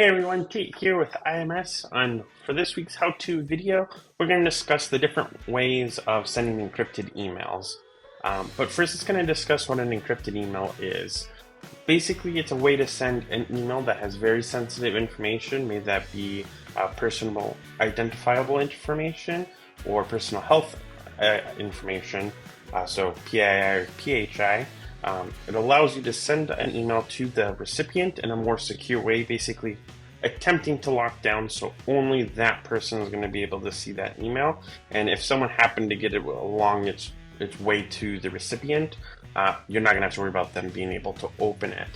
Hey everyone, Tate here with IMS. For this week's how-to video, we're going to discuss the different ways of sending encrypted emails. But first, it's going to discuss what an encrypted email is. Basically, it's a way to send an email that has very sensitive information, may that be personal identifiable information or personal health information, so PII or PHI. It allows you to send an email to the recipient in a more secure way, basically attempting to lock down so only that person is going to be able to see that email. And if someone happened to get it along its way to the recipient, you're not going to have to worry about them being able to open it.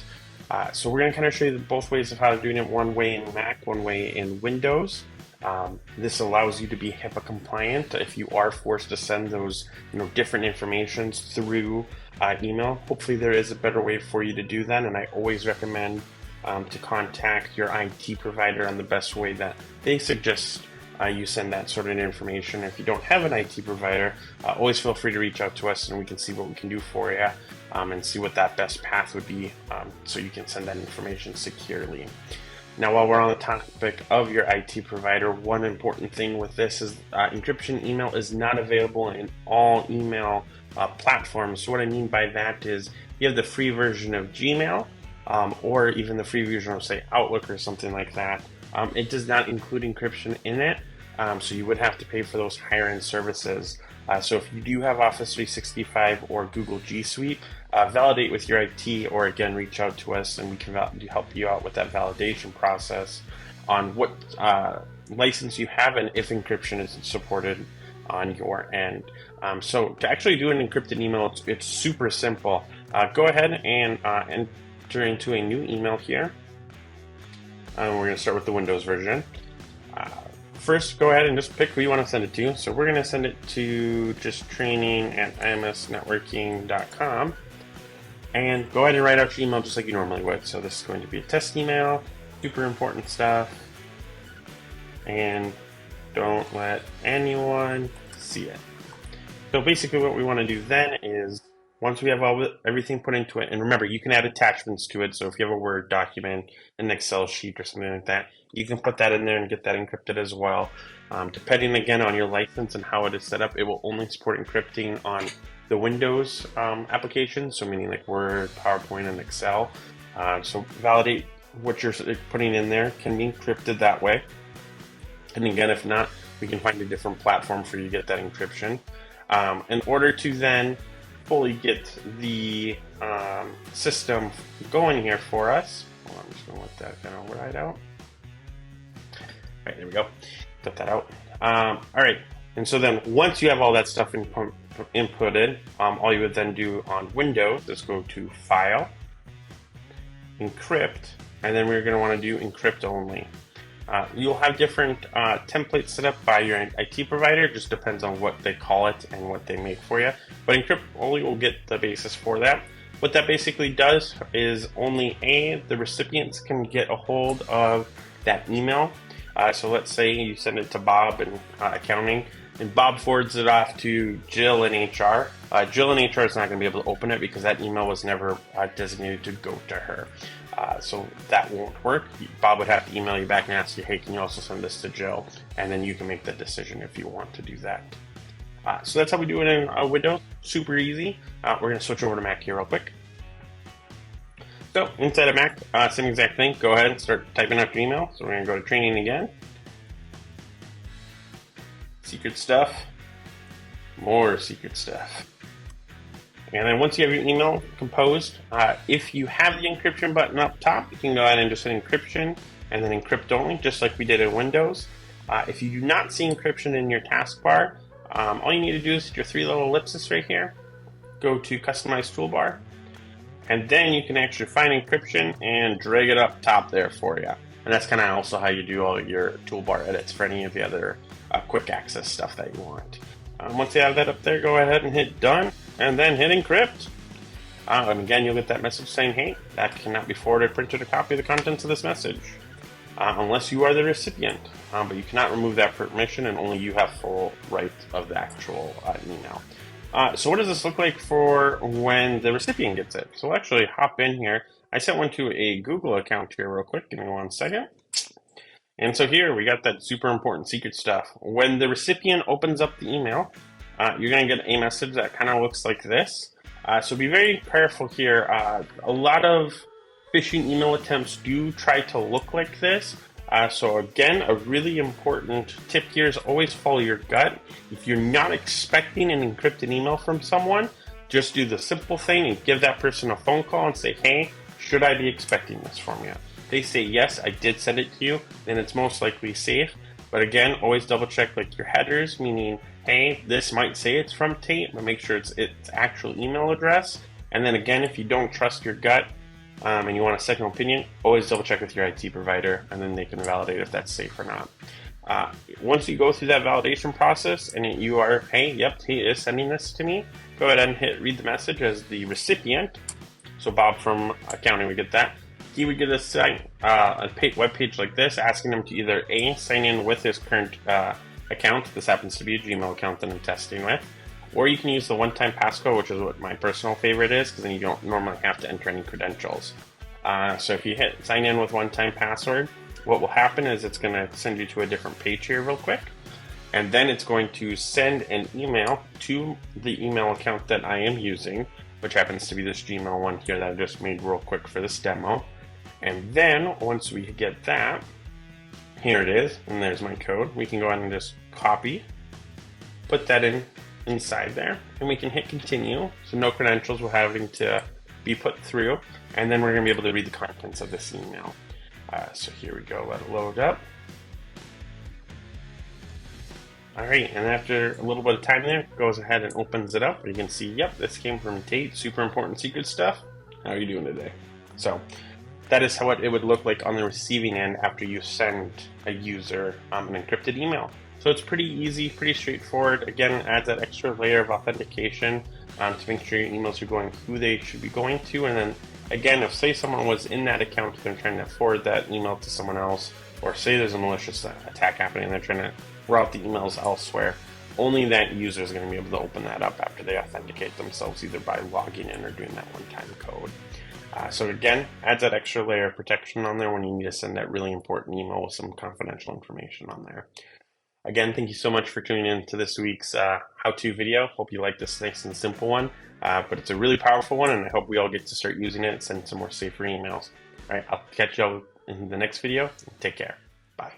So we're going to kind of show you both ways of how to do it, one way in Mac, one way in Windows. This allows you to be HIPAA compliant if you are forced to send those different informations through email. Hopefully there is a better way for you to do that, and I always recommend to contact your IT provider on the best way that they suggest you send that sort of information. If you don't have an IT provider, always feel free to reach out to us and we can see what we can do for you and see what that best path would be so you can send that information securely. Now, while we're on the topic of your IT provider, one important thing with this is encryption email is not available in all email platforms. So what I mean by that is you have the free version of Gmail or even the free version of, say, Outlook or something like that. It does not include encryption in it, so you would have to pay for those higher-end services. So if you do have Office 365 or Google G Suite, validate with your IT, or again, reach out to us and we can help you out with that validation process on what license you have and if encryption is supported on your end. So to actually do an encrypted email, it's super simple. Go ahead and enter into a new email here. We're going to start with the Windows version. First, go ahead and just pick who you want to send it to. So we're going to send it to just training@imsnetworking.com. And go ahead and write out your email just like you normally would. So this is going to be a test email, super important stuff. And don't let anyone see it. So basically what we want to do then is, once we have everything put into it, and remember, you can add attachments to it, so if you have a Word document, an Excel sheet, or something like that, you can put that in there and get that encrypted as well. Depending, again, on your license and how it is set up, it will only support encrypting on the Windows applications, so meaning like Word, PowerPoint, and Excel. So validate what you're putting in there can be encrypted that way. And again, if not, we can find a different platform for you to get that encryption. In order to then fully get the system going here for us. Hold on, I'm just going to let that kind of ride out. All right, there we go. Cut that out. All right, and so then once you have all that stuff inputted, all you would then do on Windows is go to File, Encrypt, and then we're going to want to do Encrypt Only. You'll have different templates set up by your IT provider. It just depends on what they call it and what they make for you. But Encrypt Only will get the basis for that. What that basically does is only the recipients can get a hold of that email. So let's say you send it to Bob in accounting, and Bob forwards it off to Jill in HR. Jill in HR is not going to be able to open it because that email was never designated to go to her. So that won't work. Bob would have to email you back and ask you, hey, can you also send this to Jill? And then you can make the decision if you want to do that. So that's how we do it in Windows. Super easy. We're going to switch over to Mac here real quick. So inside of Mac, same exact thing. Go ahead and start typing out your email. So we're going to go to training again. Secret stuff. More secret stuff. And then once you have your email composed, if you have the encryption button up top, you can go ahead and just hit encryption and then encrypt only, just like we did in Windows. If you do not see encryption in your taskbar, all you need to do is hit your three little ellipses right here, go to Customize Toolbar, and then you can actually find encryption and drag it up top there for you. And that's kind of also how you do all your toolbar edits for any of the other quick access stuff that you want. Once you have that up there, go ahead and hit done, and then hit encrypt. And again, you'll get that message saying, hey, that cannot be forwarded, printed, or copied the contents of this message, unless you are the recipient. But you cannot remove that permission, and only you have full right of the actual email. So what does this look like for when the recipient gets it? So we'll actually hop in here. I sent one to a Google account here real quick. Give me 1 second. And so here we got that super important secret stuff. When the recipient opens up the email, you're going to get a message that kind of looks like this. So be very careful here. A lot of phishing email attempts do try to look like this. So again, a really important tip here is always follow your gut. If you're not expecting an encrypted email from someone, just do the simple thing and give that person a phone call and say, hey, should I be expecting this from you? They say, yes, I did send it to you, then it's most likely safe. But again, always double check like your headers, meaning, hey, this might say it's from Tate, but make sure it's actual email address. And then again, if you don't trust your gut and you want a second opinion, always double check with your IT provider, and then they can validate if that's safe or not. Once you go through that validation process and you are, hey, yep, he is sending this to me, go ahead and hit read the message as the recipient. So Bob from accounting would get that. He would get a web page like this asking him to either A, sign in with his current account. This happens to be a Gmail account that I'm testing with. Or you can use the one-time passcode, which is what my personal favorite is, because then you don't normally have to enter any credentials. So if you hit sign in with one-time password, what will happen is it's going to send you to a different page here real quick. And then it's going to send an email to the email account that I am using, which happens to be this Gmail one here that I just made real quick for this demo. And then once we get that, here it is, and there's my code. We can go ahead and just copy, put that inside there, and we can hit continue. So no credentials will having to be put through, and then we're going to be able to read the contents of this email. So here we go, let it load up. Alright, and after a little bit of time there, it goes ahead and opens it up. You can see, yep, this came from Tate, super important secret stuff. How are you doing today? So that is how it would look like on the receiving end after you send a user an encrypted email. So it's pretty easy, pretty straightforward. Again, it adds that extra layer of authentication to make sure your emails are going who they should be going to. And then again, if say someone was in that account and they're trying to forward that email to someone else, or say there's a malicious attack happening and they're trying to route the emails elsewhere, only that user is going to be able to open that up after they authenticate themselves, either by logging in or doing that one-time code. So again, adds that extra layer of protection on there when you need to send that really important email with some confidential information on there. Again, thank you so much for tuning in to this week's how-to video. Hope you like this nice and simple one, but it's a really powerful one, and I hope we all get to start using it and send some more safer emails. All right, I'll catch y'all in the next video. Take care. Bye.